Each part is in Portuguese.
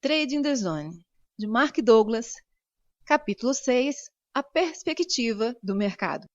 Trading the Zone, de Mark Douglas, capítulo 6, a perspectiva do mercado.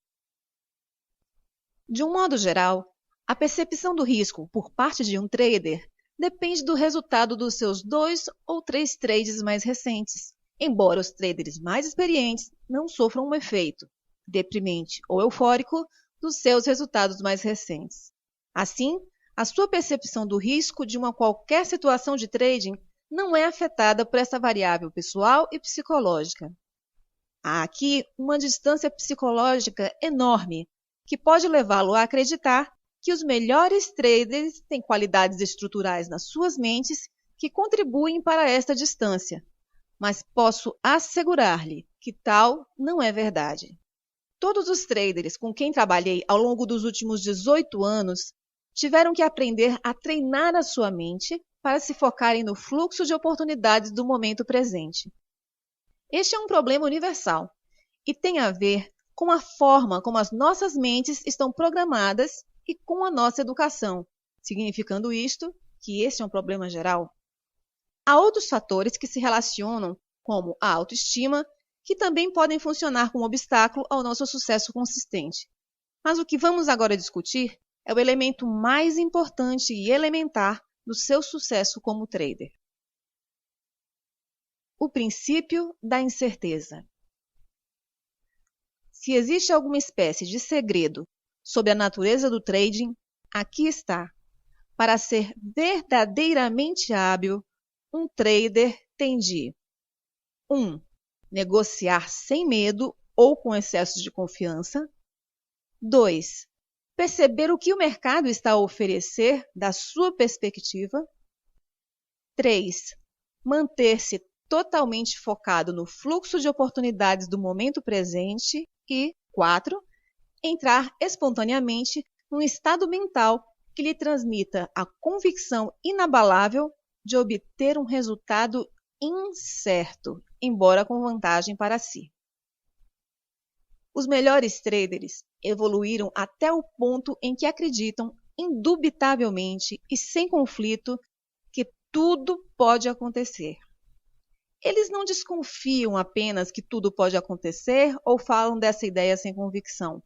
De um modo geral, a percepção do risco por parte de um trader depende do resultado dos seus 2 ou 3 trades mais recentes, embora os traders mais experientes não sofram um efeito deprimente ou eufórico dos seus resultados mais recentes. Assim, a sua percepção do risco de uma qualquer situação de trading não é afetada por essa variável pessoal e psicológica. Há aqui uma distância psicológica enorme que pode levá-lo a acreditar que os melhores traders têm qualidades estruturais nas suas mentes que contribuem para esta distância, mas posso assegurar-lhe que tal não é verdade. Todos os traders com quem trabalhei ao longo dos últimos 18 anos tiveram que aprender a treinar a sua mente para se focarem no fluxo de oportunidades do momento presente. Este é um problema universal e tem a ver com a forma como as nossas mentes estão programadas e com a nossa educação, significando isto que este é um problema geral. Há outros fatores que se relacionam, como a autoestima, que também podem funcionar como obstáculo ao nosso sucesso consistente. Mas o que vamos agora discutir é o elemento mais importante e elementar do seu sucesso como trader. O princípio da incerteza. Se existe alguma espécie de segredo sobre a natureza do trading, aqui está. Para ser verdadeiramente hábil, um trader tem de 1. Negociar sem medo ou com excesso de confiança. 2. Perceber o que o mercado está a oferecer da sua perspectiva. 3. Manter-se totalmente focado no fluxo de oportunidades do momento presente. E 4. Entrar espontaneamente num estado mental que lhe transmita a convicção inabalável de obter um resultado incerto, embora com vantagem para si. Os melhores traders evoluíram até o ponto em que acreditam indubitavelmente e sem conflito que tudo pode acontecer. Eles não desconfiam apenas que tudo pode acontecer ou falam dessa ideia sem convicção.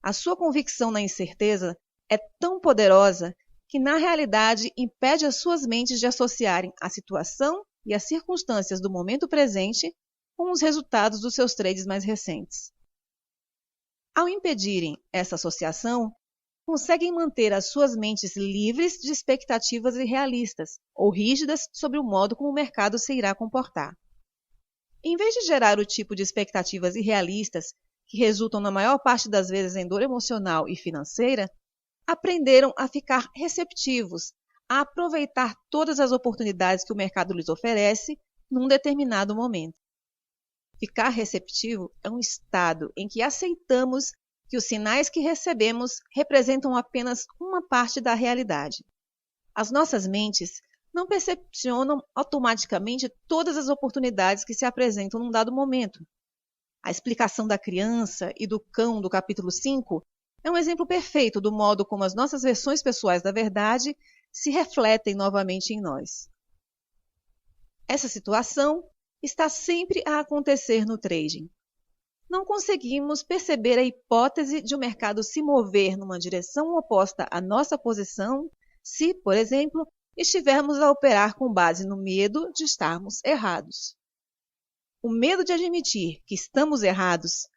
A sua convicção na incerteza é tão poderosa que, na realidade, impede as suas mentes de associarem a situação e as circunstâncias do momento presente com os resultados dos seus trades mais recentes. Ao impedirem essa associação, conseguem manter as suas mentes livres de expectativas irrealistas ou rígidas sobre o modo como o mercado se irá comportar. Em vez de gerar o tipo de expectativas irrealistas que resultam na maior parte das vezes em dor emocional e financeira, aprenderam a ficar receptivos, a aproveitar todas as oportunidades que o mercado lhes oferece num determinado momento. Ficar receptivo é um estado em que aceitamos que os sinais que recebemos representam apenas uma parte da realidade. As nossas mentes não percepcionam automaticamente todas as oportunidades que se apresentam num dado momento. A explicação da criança e do cão do capítulo 5 é um exemplo perfeito do modo como as nossas versões pessoais da verdade se refletem novamente em nós. Essa situação está sempre a acontecer no trading. Não conseguimos perceber a hipótese de o mercado se mover numa direção oposta à nossa posição se, por exemplo, estivermos a operar com base no medo de estarmos errados. O medo de admitir que estamos errados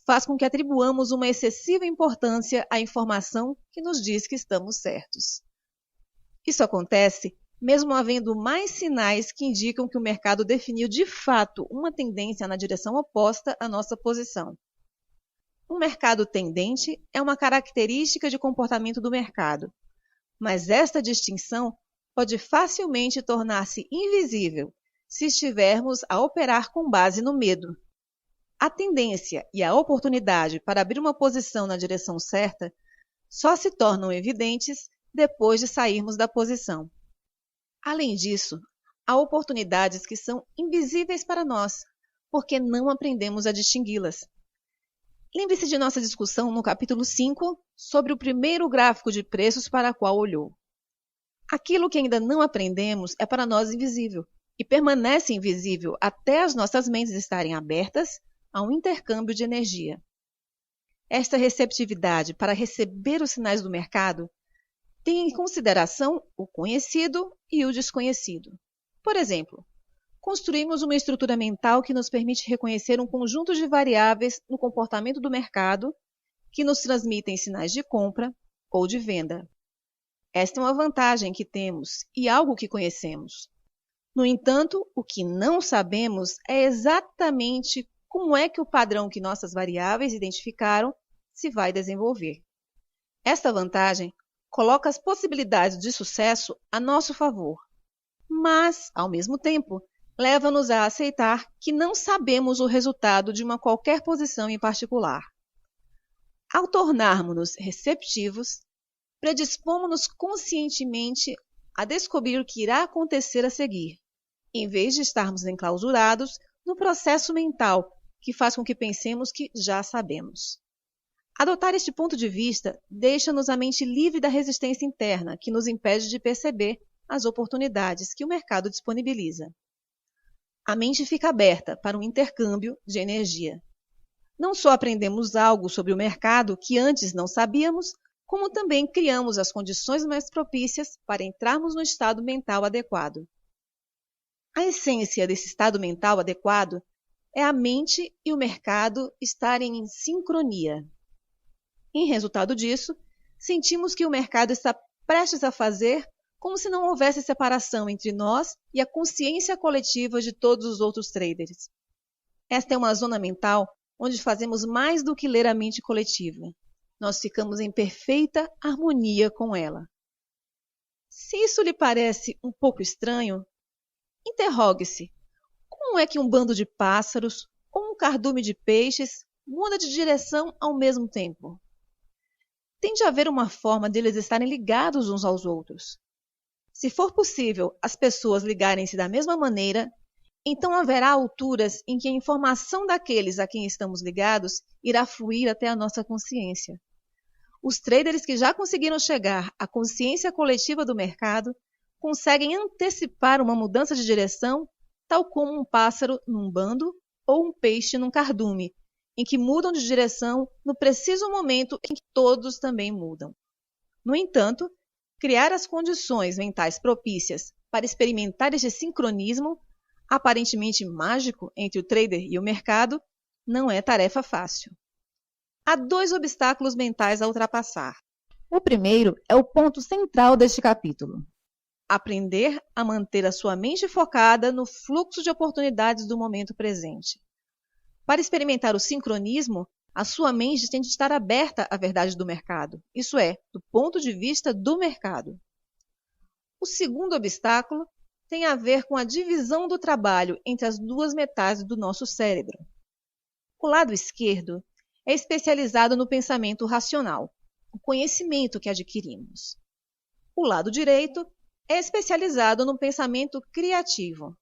faz com que atribuamos uma excessiva importância à informação que nos diz que estamos certos. Isso acontece mesmo havendo mais sinais que indicam que o mercado definiu de fato uma tendência na direção oposta à nossa posição. Um mercado tendente é uma característica de comportamento do mercado, mas esta distinção pode facilmente tornar-se invisível se estivermos a operar com base no medo. A tendência e a oportunidade para abrir uma posição na direção certa só se tornam evidentes depois de sairmos da posição. Além disso, há oportunidades que são invisíveis para nós, porque não aprendemos a distingui-las. Lembre-se de nossa discussão no capítulo 5 sobre o primeiro gráfico de preços para o qual olhou. Aquilo que ainda não aprendemos é para nós invisível, e permanece invisível até as nossas mentes estarem abertas a um intercâmbio de energia. Esta receptividade para receber os sinais do mercado tem em consideração o conhecido e o desconhecido. Por exemplo, construímos uma estrutura mental que nos permite reconhecer um conjunto de variáveis no comportamento do mercado que nos transmitem sinais de compra ou de venda. Esta é uma vantagem que temos e algo que conhecemos. No entanto, o que não sabemos é exatamente como é que o padrão que nossas variáveis identificaram se vai desenvolver. Esta vantagem coloca as possibilidades de sucesso a nosso favor, mas, ao mesmo tempo, leva-nos a aceitar que não sabemos o resultado de uma qualquer posição em particular. Ao tornarmos-nos receptivos, predispomos-nos conscientemente a descobrir o que irá acontecer a seguir, em vez de estarmos enclausurados no processo mental que faz com que pensemos que já sabemos. Adotar este ponto de vista deixa-nos a mente livre da resistência interna que nos impede de perceber as oportunidades que o mercado disponibiliza. A mente fica aberta para um intercâmbio de energia. Não só aprendemos algo sobre o mercado que antes não sabíamos, como também criamos as condições mais propícias para entrarmos no estado mental adequado. A essência desse estado mental adequado é a mente e o mercado estarem em sincronia. Em resultado disso, sentimos que o mercado está prestes a fazer como se não houvesse separação entre nós e a consciência coletiva de todos os outros traders. Esta é uma zona mental onde fazemos mais do que ler a mente coletiva. Nós ficamos em perfeita harmonia com ela. Se isso lhe parece um pouco estranho, interrogue-se: como é que um bando de pássaros ou um cardume de peixes muda de direção ao mesmo tempo? Tem de haver uma forma deles estarem ligados uns aos outros. Se for possível as pessoas ligarem-se da mesma maneira, então haverá alturas em que a informação daqueles a quem estamos ligados irá fluir até a nossa consciência. Os traders que já conseguiram chegar à consciência coletiva do mercado conseguem antecipar uma mudança de direção, tal como um pássaro num bando ou um peixe num cardume, em que mudam de direção no preciso momento em que todos também mudam. No entanto, criar as condições mentais propícias para experimentar este sincronismo, aparentemente mágico entre o trader e o mercado, não é tarefa fácil. Há 2 obstáculos mentais a ultrapassar. O primeiro é o ponto central deste capítulo: aprender a manter a sua mente focada no fluxo de oportunidades do momento presente. Para experimentar o sincronismo, a sua mente tem de estar aberta à verdade do mercado, isso é, do ponto de vista do mercado. O segundo obstáculo tem a ver com a divisão do trabalho entre as 2 metades do nosso cérebro. O lado esquerdo é especializado no pensamento racional, o conhecimento que adquirimos. O lado direito é especializado no pensamento criativo.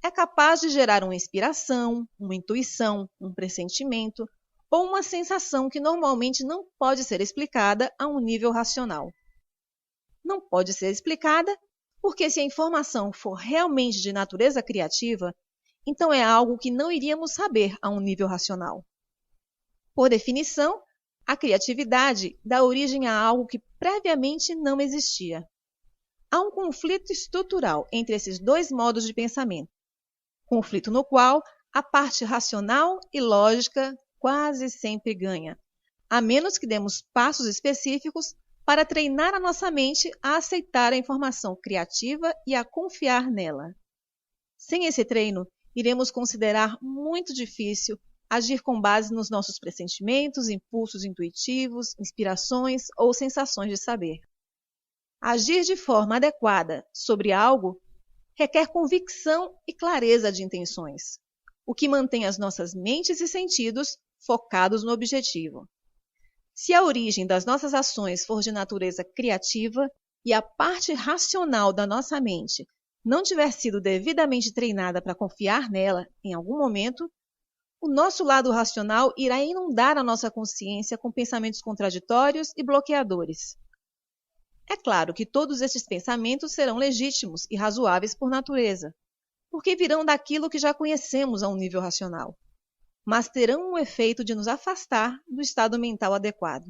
É capaz de gerar uma inspiração, uma intuição, um pressentimento ou uma sensação que normalmente não pode ser explicada a um nível racional. Não pode ser explicada porque, se a informação for realmente de natureza criativa, então é algo que não iríamos saber a um nível racional. Por definição, a criatividade dá origem a algo que previamente não existia. Há um conflito estrutural entre esses 2 modos de pensamento, conflito no qual a parte racional e lógica quase sempre ganha, a menos que demos passos específicos para treinar a nossa mente a aceitar a informação criativa e a confiar nela. Sem esse treino, iremos considerar muito difícil agir com base nos nossos pressentimentos, impulsos intuitivos, inspirações ou sensações de saber. Agir de forma adequada sobre algo requer convicção e clareza de intenções, o que mantém as nossas mentes e sentidos focados no objetivo. Se a origem das nossas ações for de natureza criativa e a parte racional da nossa mente não tiver sido devidamente treinada para confiar nela em algum momento, o nosso lado racional irá inundar a nossa consciência com pensamentos contraditórios e bloqueadores. É claro que todos estes pensamentos serão legítimos e razoáveis por natureza, porque virão daquilo que já conhecemos a um nível racional, mas terão o efeito de nos afastar do estado mental adequado.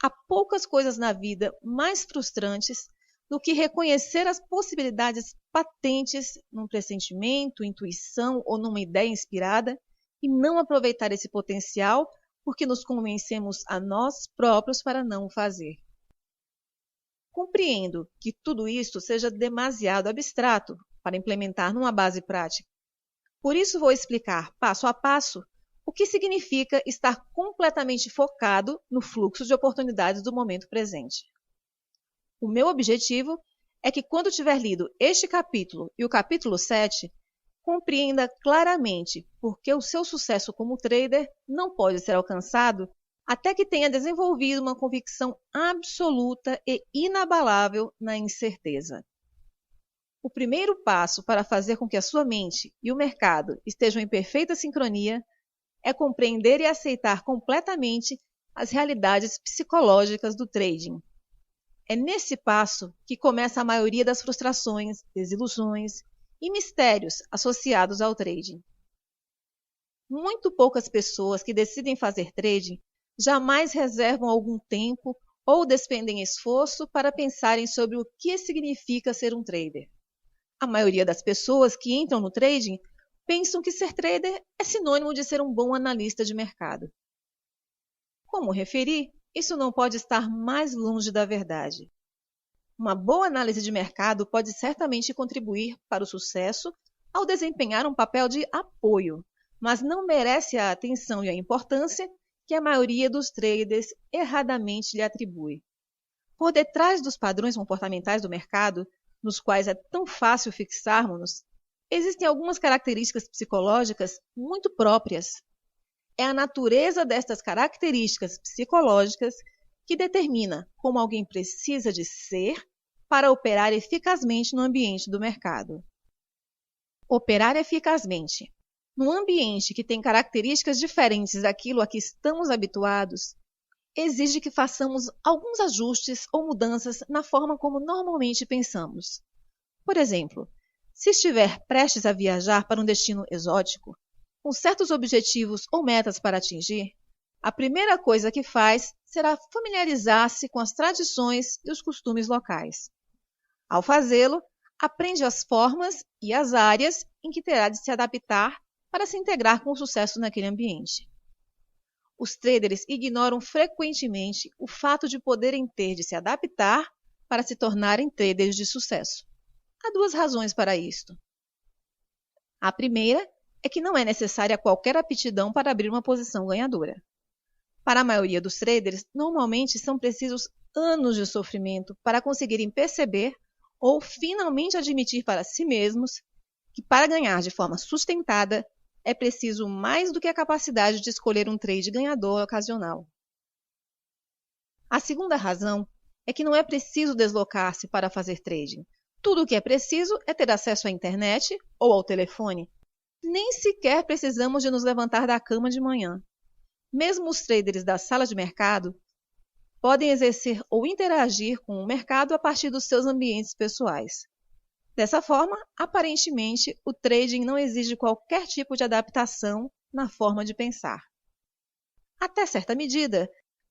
Há poucas coisas na vida mais frustrantes do que reconhecer as possibilidades patentes num pressentimento, intuição ou numa ideia inspirada e não aproveitar esse potencial porque nos convencemos a nós próprios para não o fazer. Compreendo que tudo isto seja demasiado abstrato para implementar numa base prática. Por isso vou explicar, passo a passo, o que significa estar completamente focado no fluxo de oportunidades do momento presente. O meu objetivo é que, quando tiver lido este capítulo e o capítulo 7, compreenda claramente por que o seu sucesso como trader não pode ser alcançado até que tenha desenvolvido uma convicção absoluta e inabalável na incerteza. O primeiro passo para fazer com que a sua mente e o mercado estejam em perfeita sincronia é compreender e aceitar completamente as realidades psicológicas do trading. É nesse passo que começa a maioria das frustrações, desilusões e mistérios associados ao trading. Muito poucas pessoas que decidem fazer trading jamais reservam algum tempo ou despendem esforço para pensarem sobre o que significa ser um trader. A maioria das pessoas que entram no trading pensam que ser trader é sinônimo de ser um bom analista de mercado. Como referi, isso não pode estar mais longe da verdade. Uma boa análise de mercado pode certamente contribuir para o sucesso ao desempenhar um papel de apoio, mas não merece a atenção e a importância que a maioria dos traders erradamente lhe atribui. Por detrás dos padrões comportamentais do mercado, nos quais é tão fácil fixarmos-nos, existem algumas características psicológicas muito próprias. É a natureza destas características psicológicas que determina como alguém precisa de ser para operar eficazmente no ambiente do mercado. Operar eficazmente num ambiente que tem características diferentes daquilo a que estamos habituados exige que façamos alguns ajustes ou mudanças na forma como normalmente pensamos. Por exemplo, se estiver prestes a viajar para um destino exótico, com certos objetivos ou metas para atingir, a primeira coisa que faz será familiarizar-se com as tradições e os costumes locais. Ao fazê-lo, aprende as formas e as áreas em que terá de se adaptar para se integrar com sucesso naquele ambiente. Os traders ignoram frequentemente o fato de poderem ter de se adaptar para se tornarem traders de sucesso. Há duas razões para isto. A primeira é que não é necessária qualquer aptidão para abrir uma posição ganhadora. Para a maioria dos traders, normalmente são precisos anos de sofrimento para conseguirem perceber ou finalmente admitir para si mesmos que, para ganhar de forma sustentada, é preciso mais do que a capacidade de escolher um trade ganhador ocasional. A segunda razão é que não é preciso deslocar-se para fazer trading. Tudo o que é preciso é ter acesso à internet ou ao telefone. Nem sequer precisamos de nos levantar da cama de manhã. Mesmo os traders da sala de mercado podem exercer ou interagir com o mercado a partir dos seus ambientes pessoais. Dessa forma, aparentemente, o trading não exige qualquer tipo de adaptação na forma de pensar. Até certa medida,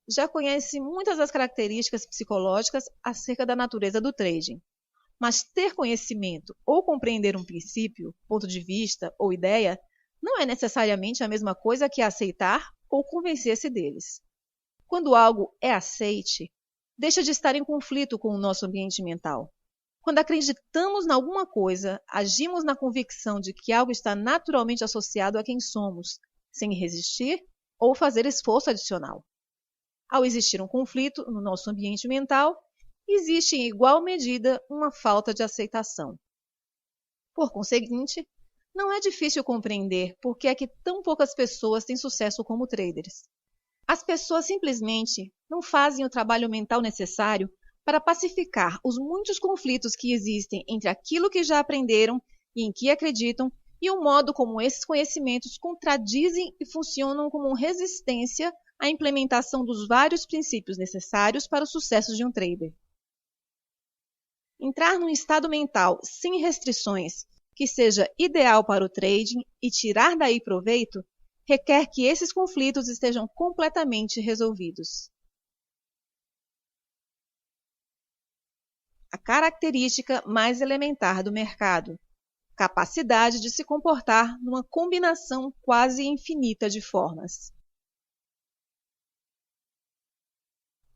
já conhece muitas das características psicológicas acerca da natureza do trading. Mas ter conhecimento ou compreender um princípio, ponto de vista ou ideia não é necessariamente a mesma coisa que aceitar ou convencer-se deles. Quando algo é aceite, deixa de estar em conflito com o nosso ambiente mental. Quando acreditamos em alguma coisa, agimos na convicção de que algo está naturalmente associado a quem somos, sem resistir ou fazer esforço adicional. Ao existir um conflito no nosso ambiente mental, existe em igual medida uma falta de aceitação. Por conseguinte, não é difícil compreender por que é que tão poucas pessoas têm sucesso como traders. As pessoas simplesmente não fazem o trabalho mental necessário para pacificar os muitos conflitos que existem entre aquilo que já aprenderam e em que acreditam e o modo como esses conhecimentos contradizem e funcionam como resistência à implementação dos vários princípios necessários para o sucesso de um trader. Entrar num estado mental sem restrições que seja ideal para o trading e tirar daí proveito, requer que esses conflitos estejam completamente resolvidos. A característica mais elementar do mercado: capacidade de se comportar numa combinação quase infinita de formas.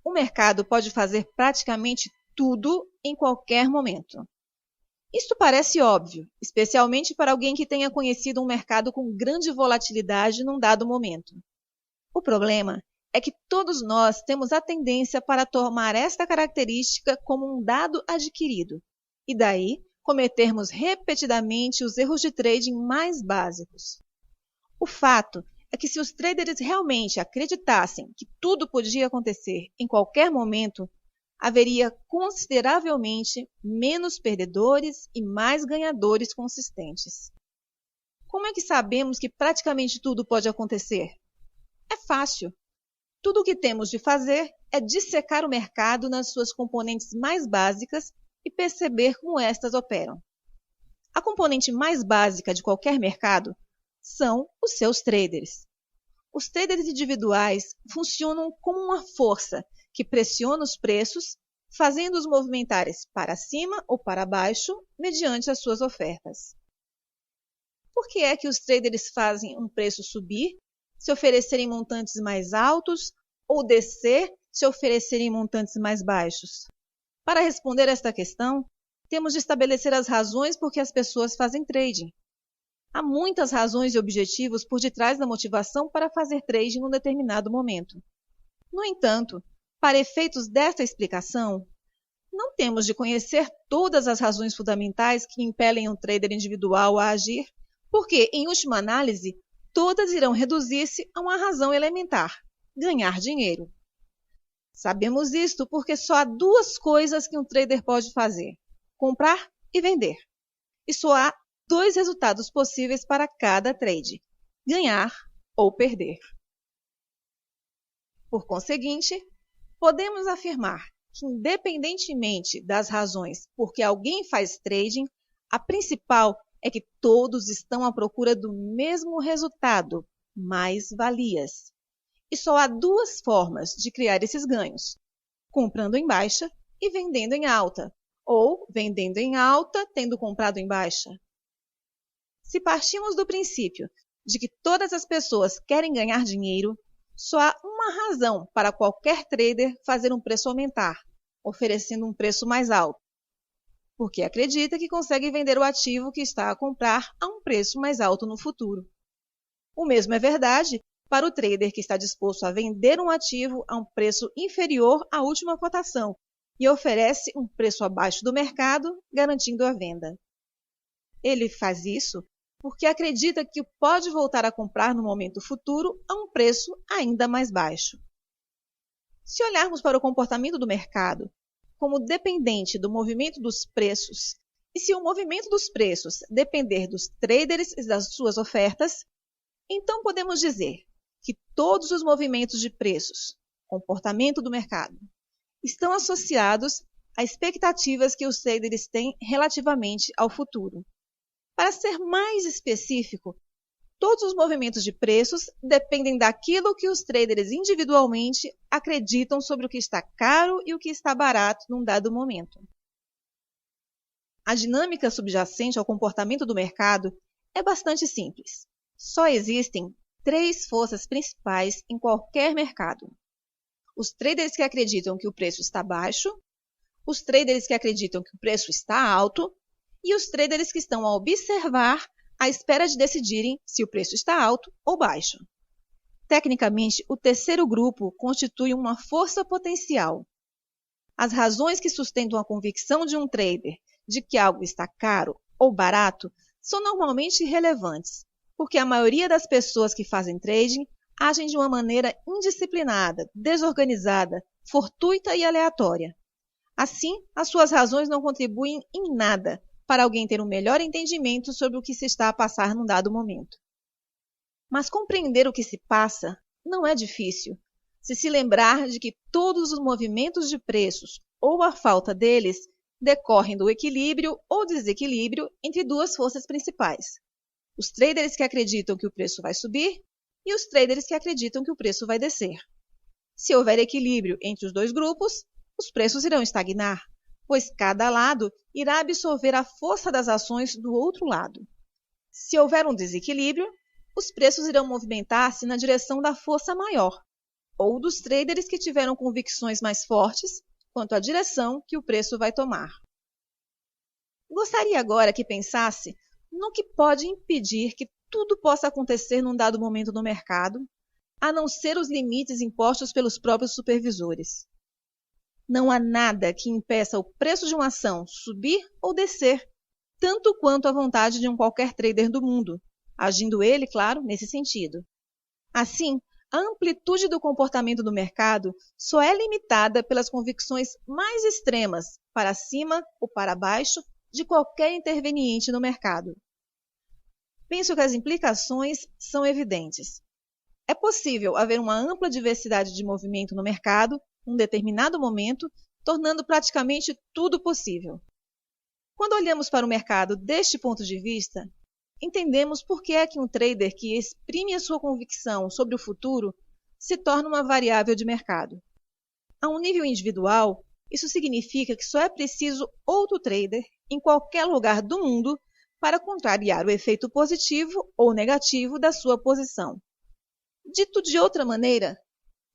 O mercado pode fazer praticamente tudo em qualquer momento. Isto parece óbvio, especialmente para alguém que tenha conhecido um mercado com grande volatilidade num dado momento. O problema é que todos nós temos a tendência para tomar esta característica como um dado adquirido, e daí cometermos repetidamente os erros de trading mais básicos. O fato é que se os traders realmente acreditassem que tudo podia acontecer em qualquer momento, haveria consideravelmente menos perdedores e mais ganhadores consistentes. Como é que sabemos que praticamente tudo pode acontecer? É fácil. Tudo o que temos de fazer é dissecar o mercado nas suas componentes mais básicas e perceber como estas operam. A componente mais básica de qualquer mercado são os seus traders. Os traders individuais funcionam como uma força que pressiona os preços, fazendo-os movimentarem para cima ou para baixo mediante as suas ofertas. Por que é que os traders fazem um preço subir se oferecerem montantes mais altos ou descer se oferecerem montantes mais baixos? Para responder esta questão, temos de estabelecer as razões por que as pessoas fazem trading. Há muitas razões e objetivos por detrás da motivação para fazer trading num determinado momento. No entanto, para efeitos desta explicação, não temos de conhecer todas as razões fundamentais que impelem um trader individual a agir, porque, em última análise, todas irão reduzir-se a uma razão elementar: ganhar dinheiro. Sabemos isto porque só há duas coisas que um trader pode fazer: comprar e vender. E só há dois resultados possíveis para cada trade: ganhar ou perder. Por conseguinte, podemos afirmar que, independentemente das razões por que alguém faz trading, a principal é que todos estão à procura do mesmo resultado: mais-valias. E só há duas formas de criar esses ganhos: comprando em baixa e vendendo em alta, ou vendendo em alta tendo comprado em baixa. Se partimos do princípio de que todas as pessoas querem ganhar dinheiro, só há uma razão para qualquer trader fazer um preço aumentar, oferecendo um preço mais alto: porque acredita que consegue vender o ativo que está a comprar a um preço mais alto no futuro. O mesmo é verdade para o trader que está disposto a vender um ativo a um preço inferior à última cotação e oferece um preço abaixo do mercado, garantindo a venda. Ele faz isso porque acredita que pode voltar a comprar no momento futuro a um preço ainda mais baixo. Se olharmos para o comportamento do mercado como dependente do movimento dos preços, e se o movimento dos preços depender dos traders e das suas ofertas, então podemos dizer que todos os movimentos de preços, comportamento do mercado, estão associados a expectativas que os traders têm relativamente ao futuro. Para ser mais específico, todos os movimentos de preços dependem daquilo que os traders individualmente acreditam sobre o que está caro e o que está barato num dado momento. A dinâmica subjacente ao comportamento do mercado é bastante simples. Só existem três forças principais em qualquer mercado: os traders que acreditam que o preço está baixo, os traders que acreditam que o preço está alto e os traders que estão a observar à espera de decidirem se o preço está alto ou baixo. Tecnicamente, o terceiro grupo constitui uma força potencial. As razões que sustentam a convicção de um trader de que algo está caro ou barato são normalmente irrelevantes, porque a maioria das pessoas que fazem trading agem de uma maneira indisciplinada, desorganizada, fortuita e aleatória. Assim, as suas razões não contribuem em nada para alguém ter um melhor entendimento sobre o que se está a passar num dado momento. Mas compreender o que se passa não é difícil, se lembrar de que todos os movimentos de preços, ou a falta deles, decorrem do equilíbrio ou desequilíbrio entre duas forças principais: os traders que acreditam que o preço vai subir e os traders que acreditam que o preço vai descer. Se houver equilíbrio entre os dois grupos, os preços irão estagnar, pois cada lado irá absorver a força das ações do outro lado. Se houver um desequilíbrio, os preços irão movimentar-se na direção da força maior, ou dos traders que tiveram convicções mais fortes quanto à direção que o preço vai tomar. Gostaria agora que pensasse no que pode impedir que tudo possa acontecer num dado momento no mercado, a não ser os limites impostos pelos próprios supervisores. Não há nada que impeça o preço de uma ação subir ou descer, tanto quanto a vontade de um qualquer trader do mundo, agindo ele, claro, nesse sentido. Assim, a amplitude do comportamento do mercado só é limitada pelas convicções mais extremas, para cima ou para baixo, de qualquer interveniente no mercado. Penso que as implicações são evidentes. É possível haver uma ampla diversidade de movimento no mercado, num determinado momento, tornando praticamente tudo possível. Quando olhamos para o mercado deste ponto de vista, entendemos por que é que um trader que exprime a sua convicção sobre o futuro se torna uma variável de mercado. A um nível individual, isso significa que só é preciso outro trader em qualquer lugar do mundo para contrariar o efeito positivo ou negativo da sua posição. Dito de outra maneira,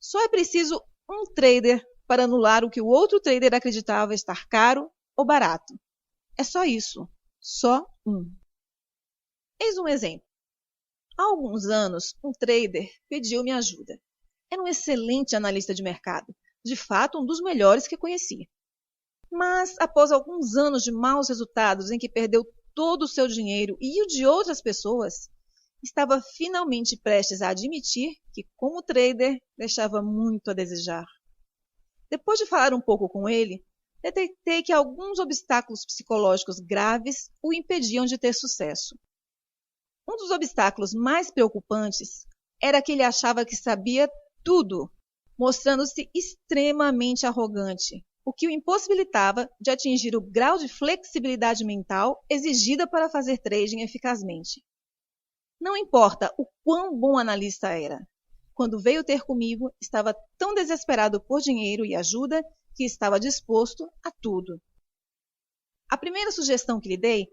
só é preciso um trader para anular o que o outro trader acreditava estar caro ou barato. É só isso, só um. Eis um exemplo. Há alguns anos, um trader pediu minha ajuda. Era um excelente analista de mercado, de fato um dos melhores que conheci. Mas, após alguns anos de maus resultados em que perdeu todo o seu dinheiro e o de outras pessoas, estava finalmente prestes a admitir que, como trader, deixava muito a desejar. Depois de falar um pouco com ele, detectei que alguns obstáculos psicológicos graves o impediam de ter sucesso. Um dos obstáculos mais preocupantes era que ele achava que sabia tudo, mostrando-se extremamente arrogante, o que o impossibilitava de atingir o grau de flexibilidade mental exigida para fazer trading eficazmente. Não importa o quão bom analista era. Quando veio ter comigo, estava tão desesperado por dinheiro e ajuda que estava disposto a tudo. A primeira sugestão que lhe dei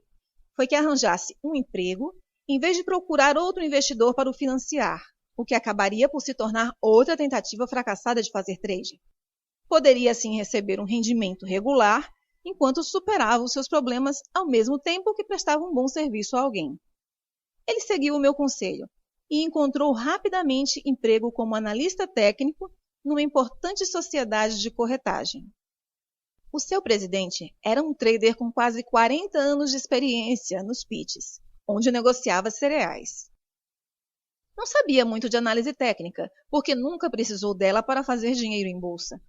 foi que arranjasse um emprego em vez de procurar outro investidor para o financiar, o que acabaria por se tornar outra tentativa fracassada de fazer trading. Poderia assim receber um rendimento regular enquanto superava os seus problemas ao mesmo tempo que prestava um bom serviço a alguém. Ele seguiu o meu conselho e encontrou rapidamente emprego como analista técnico numa importante sociedade de corretagem. O seu presidente era um trader com quase 40 anos de experiência nos pitches, onde negociava cereais. Não sabia muito de análise técnica, porque nunca precisou dela para fazer dinheiro em bolsa.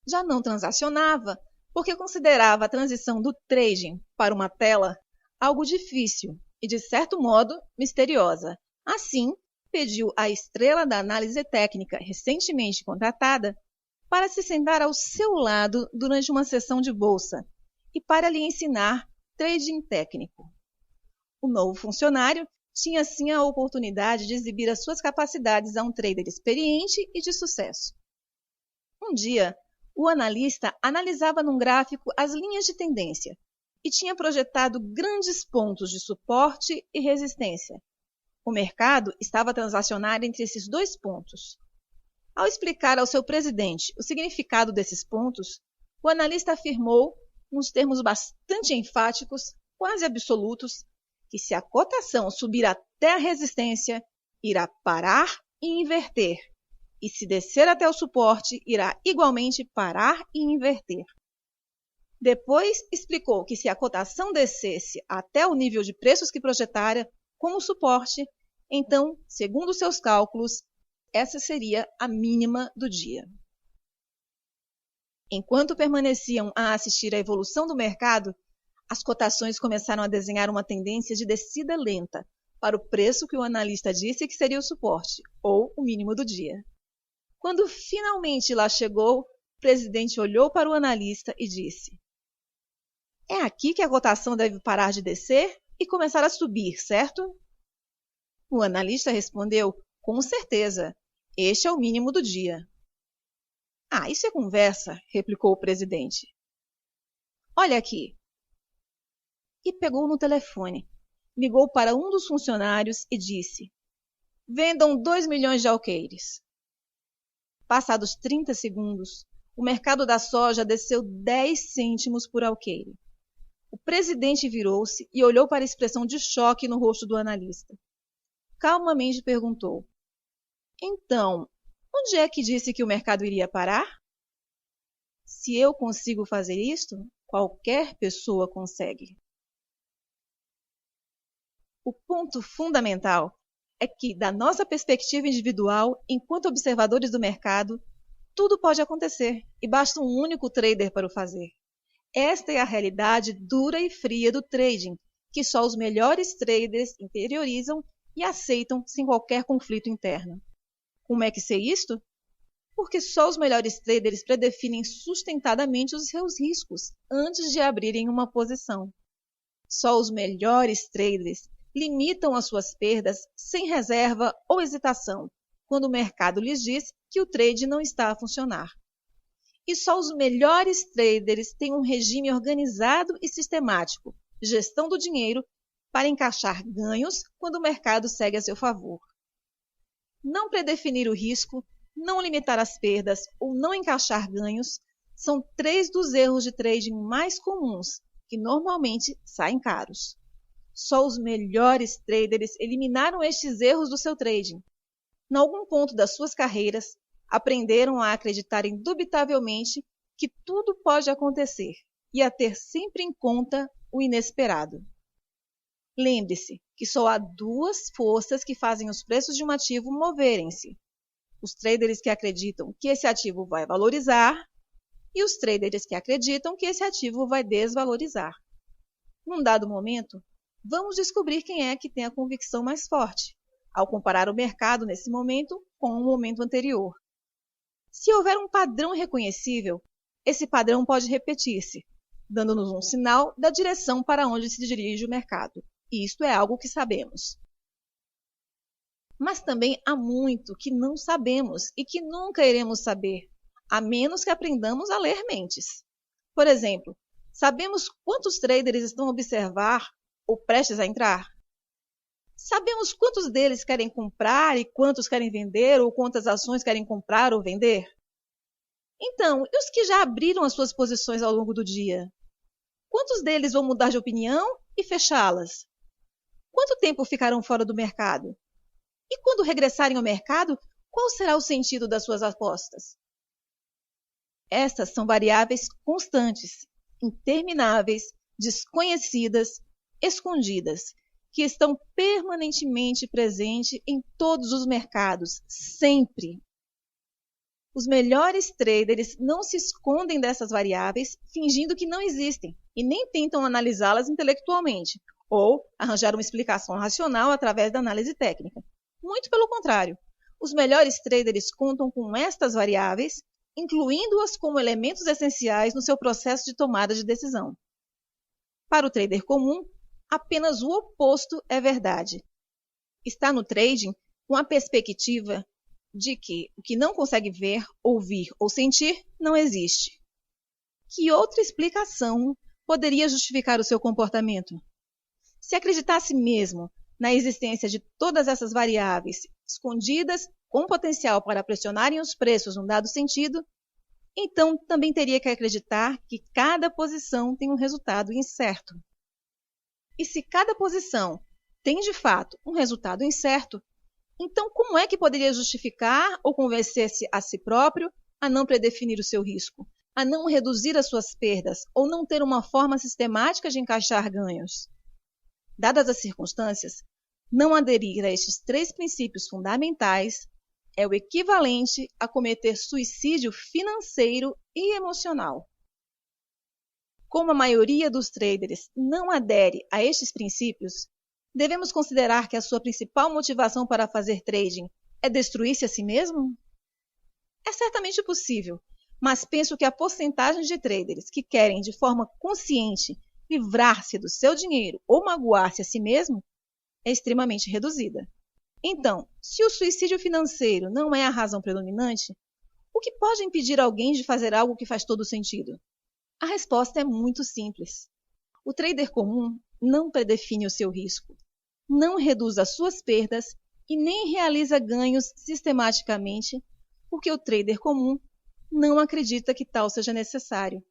Já não transacionava, porque considerava a transição do trading para uma tela algo difícil e, de certo modo, misteriosa. Assim, pediu à estrela da análise técnica recentemente contratada para se sentar ao seu lado durante uma sessão de bolsa e para lhe ensinar trading técnico. O novo funcionário tinha assim a oportunidade de exibir as suas capacidades a um trader experiente e de sucesso. Um dia, o analista analisava num gráfico as linhas de tendência e tinha projetado grandes pontos de suporte e resistência. O mercado estava a transacionar entre esses dois pontos. Ao explicar ao seu presidente o significado desses pontos, o analista afirmou, nos termos bastante enfáticos, quase absolutos, que se a cotação subir até a resistência, irá parar e inverter, e se descer até o suporte, irá igualmente parar e inverter. Depois explicou que se a cotação descesse até o nível de preços que projetara como suporte, então, segundo seus cálculos, essa seria a mínima do dia. Enquanto permaneciam a assistir à evolução do mercado, as cotações começaram a desenhar uma tendência de descida lenta para o preço que o analista disse que seria o suporte, ou o mínimo do dia. Quando finalmente lá chegou, o presidente olhou para o analista e disse: É aqui que a cotação deve parar de descer e começar a subir, certo? O analista respondeu: com certeza, este é o mínimo do dia. Ah, isso é conversa, replicou o presidente. Olha aqui. E pegou no telefone, ligou para um dos funcionários e disse: vendam 2 milhões de alqueires. Passados 30 segundos, o mercado da soja desceu 10 cêntimos por alqueire. O presidente virou-se e olhou para a expressão de choque no rosto do analista. Calmamente perguntou: então, onde é que disse que o mercado iria parar? Se eu consigo fazer isto, qualquer pessoa consegue. O ponto fundamental é que, da nossa perspectiva individual, enquanto observadores do mercado, tudo pode acontecer e basta um único trader para o fazer. Esta é a realidade dura e fria do trading, que só os melhores traders interiorizam e aceitam sem qualquer conflito interno. Como é que sei isto? Porque só os melhores traders predefinem sustentadamente os seus riscos antes de abrirem uma posição. Só os melhores traders limitam as suas perdas sem reserva ou hesitação, quando o mercado lhes diz que o trade não está a funcionar. E só os melhores traders têm um regime organizado e sistemático, gestão do dinheiro, para encaixar ganhos quando o mercado segue a seu favor. Não predefinir o risco, não limitar as perdas ou não encaixar ganhos são 3 dos erros de trading mais comuns, que normalmente saem caros. Só os melhores traders eliminaram estes erros do seu trading. Em algum ponto das suas carreiras, aprenderam a acreditar indubitavelmente que tudo pode acontecer e a ter sempre em conta o inesperado. Lembre-se que só há 2 forças que fazem os preços de um ativo moverem-se: os traders que acreditam que esse ativo vai valorizar e os traders que acreditam que esse ativo vai desvalorizar. Num dado momento, vamos descobrir quem é que tem a convicção mais forte, ao comparar o mercado nesse momento com o momento anterior. Se houver um padrão reconhecível, esse padrão pode repetir-se, dando-nos um sinal da direção para onde se dirige o mercado. E isto é algo que sabemos. Mas também há muito que não sabemos e que nunca iremos saber, a menos que aprendamos a ler mentes. Por exemplo, sabemos quantos traders estão a observar ou prestes a entrar? Sabemos quantos deles querem comprar e quantos querem vender, ou quantas ações querem comprar ou vender? Então, e os que já abriram as suas posições ao longo do dia? Quantos deles vão mudar de opinião e fechá-las? Quanto tempo ficarão fora do mercado? E quando regressarem ao mercado, qual será o sentido das suas apostas? Estas são variáveis constantes, intermináveis, desconhecidas, escondidas, que estão permanentemente presentes em todos os mercados, sempre. Os melhores traders não se escondem dessas variáveis fingindo que não existem e nem tentam analisá-las intelectualmente ou arranjar uma explicação racional através da análise técnica. Muito pelo contrário, os melhores traders contam com estas variáveis, incluindo-as como elementos essenciais no seu processo de tomada de decisão. Para o trader comum, apenas o oposto é verdade. Está no trading com a perspectiva de que o que não consegue ver, ouvir ou sentir não existe. Que outra explicação poderia justificar o seu comportamento? Se acreditasse mesmo na existência de todas essas variáveis escondidas com potencial para pressionarem os preços num dado sentido, então também teria que acreditar que cada posição tem um resultado incerto. E se cada posição tem de fato um resultado incerto, então como é que poderia justificar ou convencer-se a si próprio a não predefinir o seu risco, a não reduzir as suas perdas ou não ter uma forma sistemática de encaixar ganhos? Dadas as circunstâncias, não aderir a estes 3 princípios fundamentais é o equivalente a cometer suicídio financeiro e emocional. Como a maioria dos traders não adere a estes princípios, devemos considerar que a sua principal motivação para fazer trading é destruir-se a si mesmo? É certamente possível, mas penso que a porcentagem de traders que querem de forma consciente livrar-se do seu dinheiro ou magoar-se a si mesmo é extremamente reduzida. Então, se o suicídio financeiro não é a razão predominante, o que pode impedir alguém de fazer algo que faz todo sentido? A resposta é muito simples. O trader comum não predefine o seu risco, não reduz as suas perdas e nem realiza ganhos sistematicamente, porque o trader comum não acredita que tal seja necessário.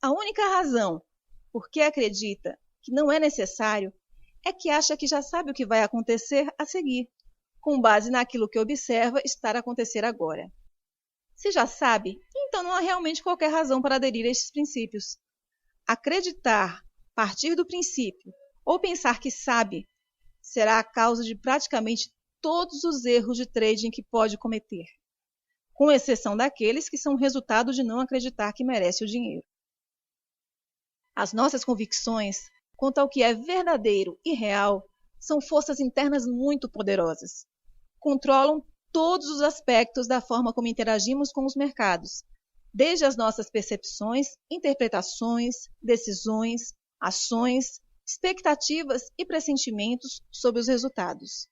A única razão por que acredita que não é necessário é que acha que já sabe o que vai acontecer a seguir, com base naquilo que observa estar a acontecer agora. Se já sabe, então não há realmente qualquer razão para aderir a estes princípios. Acreditar, partir do princípio, ou pensar que sabe, será a causa de praticamente todos os erros de trading que pode cometer, com exceção daqueles que são resultado de não acreditar que merece o dinheiro. As nossas convicções quanto ao que é verdadeiro e real são forças internas muito poderosas. Controlam todos os aspectos da forma como interagimos com os mercados, desde as nossas percepções, interpretações, decisões, ações, expectativas e pressentimentos sobre os resultados.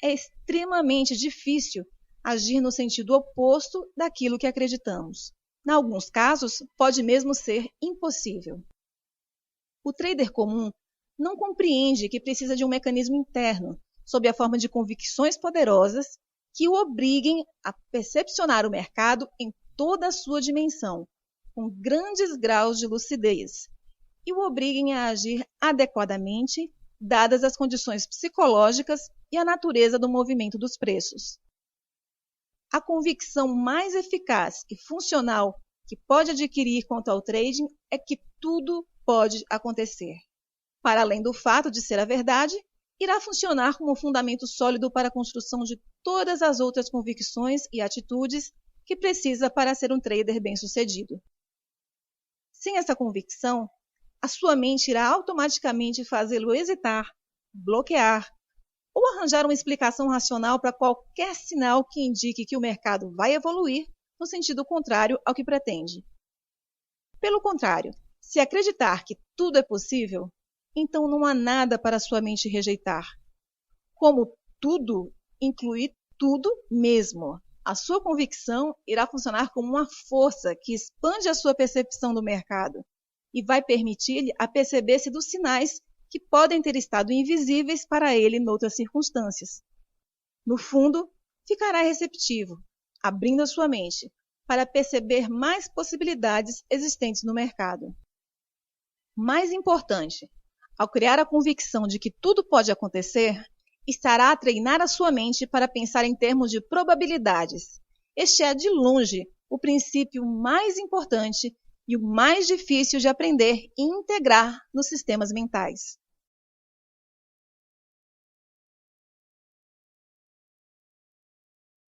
É extremamente difícil agir no sentido oposto daquilo que acreditamos. Em alguns casos, pode mesmo ser impossível. O trader comum não compreende que precisa de um mecanismo interno, sob a forma de convicções poderosas, que o obriguem a percepcionar o mercado em toda a sua dimensão, com grandes graus de lucidez, e o obriguem a agir adequadamente, dadas as condições psicológicas e a natureza do movimento dos preços. A convicção mais eficaz e funcional que pode adquirir quanto ao trading é que tudo pode acontecer. Para além do fato de ser a verdade, irá funcionar como fundamento sólido para a construção de todas as outras convicções e atitudes que precisa para ser um trader bem-sucedido. Sem essa convicção, a sua mente irá automaticamente fazê-lo hesitar, bloquear ou arranjar uma explicação racional para qualquer sinal que indique que o mercado vai evoluir no sentido contrário ao que pretende. Pelo contrário, se acreditar que tudo é possível, então não há nada para sua mente rejeitar. Como tudo inclui tudo mesmo, a sua convicção irá funcionar como uma força que expande a sua percepção do mercado e vai permitir-lhe aperceber-se dos sinais que podem ter estado invisíveis para ele noutras circunstâncias. No fundo, ficará receptivo, abrindo a sua mente para perceber mais possibilidades existentes no mercado. Mais importante, ao criar a convicção de que tudo pode acontecer, estará a treinar a sua mente para pensar em termos de probabilidades. Este é, de longe, o princípio mais importante e o mais difícil de aprender e integrar nos sistemas mentais.